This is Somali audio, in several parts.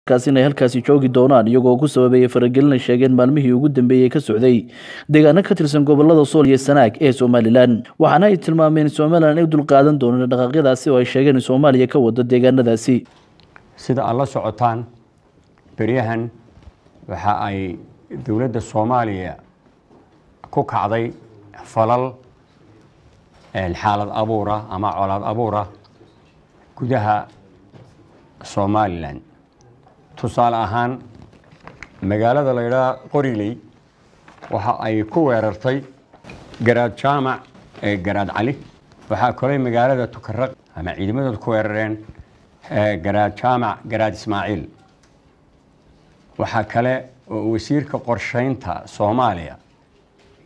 kaasina halkaasi joogi doonaan iyagoo ku sababeeyay faragelin sheegeen maalmihii ugu dambeeyay ka socday deegaano ka tirsan gobolada Sool iyo Sanaag ee Somaliland waxaana ay tilmaameen Somaliland ay dul qaadan doonaan dhaqaaqyadaasi oo ay sheegeen Soomaaliya ka wada deegaanadaasi sida alla socotaan bariyahan waxa ay dawladda Soomaaliya ku kacday falal xaalad abuura ama colaad abuura gudaha Somaliland tusaale ahaan magaalada la yiraahdo Qoriley waxa ay ku weerartay garaad jaamac garaad cali waxa kale magaalada Tukarraq ama ciidamada ku weerareen garaad jaamac garaad Ismaaciil waxa kale oo wasiirka qorsheynta Soomaaliya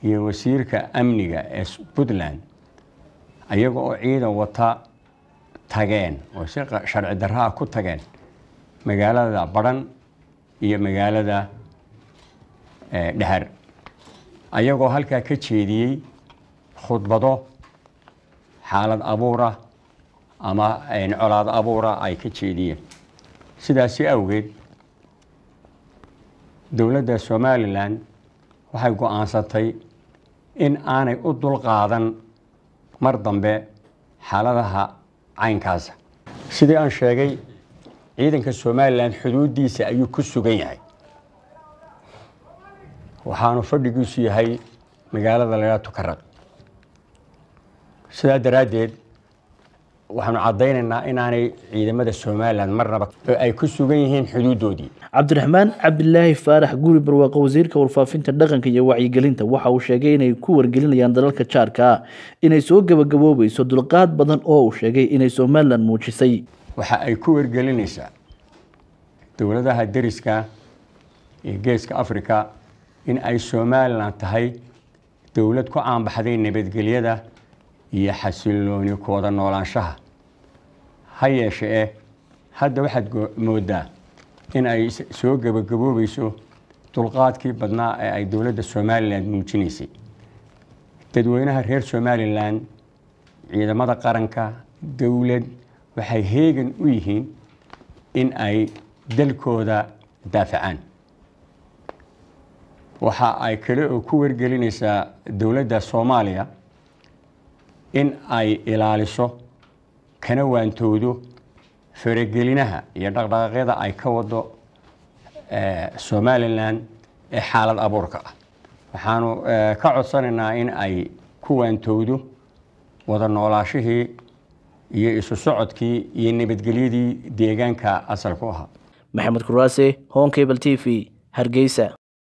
iyo wasiirka amniga ee Puntland ayagoo ciidan wata tageen oo si sharci darro ku tageen magaalada Baran iyo magaalada Dhahar ayagoo halka ka jeediyay khudbado xaalad abuura ama colaad abuura ay ka jeediyeen sidaas awgeed dawladda Somaliland waxay go'aansatay in aanay u dul qaadan mar dambe xaaladaha caynkaas sidii aan sheegay ciidanka Somaliland xuduudiisa ayuu ku sugan yahay waxaanu fadhigiisu yahay magaalada la yiraahdo Tukarraq sidaa daraadeed waxaanu cadeynaynaa inaanay ciidamada Somaliland marnaba ay ku sugan yihiin xuduudoodii Cabdiraxmaan Cabdillaahi Faarax Guri Barwaaqo wasiirka warfaafinta dhaqanka iyo wacyigelinta waxa uu sheegay inay ku wargelinayaan dalalka jaarka inay soo gabagaboobayso dulqaad badan oo uu sheegay inay Somaliland muujisay waxa ay ku wargelinaysaa dawladaha dariska ee geeska Afrika in ay Somaliland tahay dawlad ku aanbaxday nabadgelyada iyo xasilooni ku wada noolaanshaha hayeeshee hadda waxaad moodaa in ay soo gabagaboobayso dulqaadkii badnaa ee ay dawladda Somaliland muujinaysay dadweynaha reer Somaliland ciidamada qaranka dawlad waxay heegan u yihiin in ay dalkooda daafacaan waxa ay kale oo ku wargelinaysaa dawladda Soomaaliya in ay ilaaliso kana waantoodo faragelinaha iyo dhaqdhaqaaqyada ay ka wado Somaliland ee xaalad abuurka ah waxaanu ka codsanaynaa in ay ku waantoodo wada noolaashihii iyo isu socodkii iyo nabadgelyadii deegaanka asalku ahaa Maxamed Kuraase Home Cable TV Hargeysa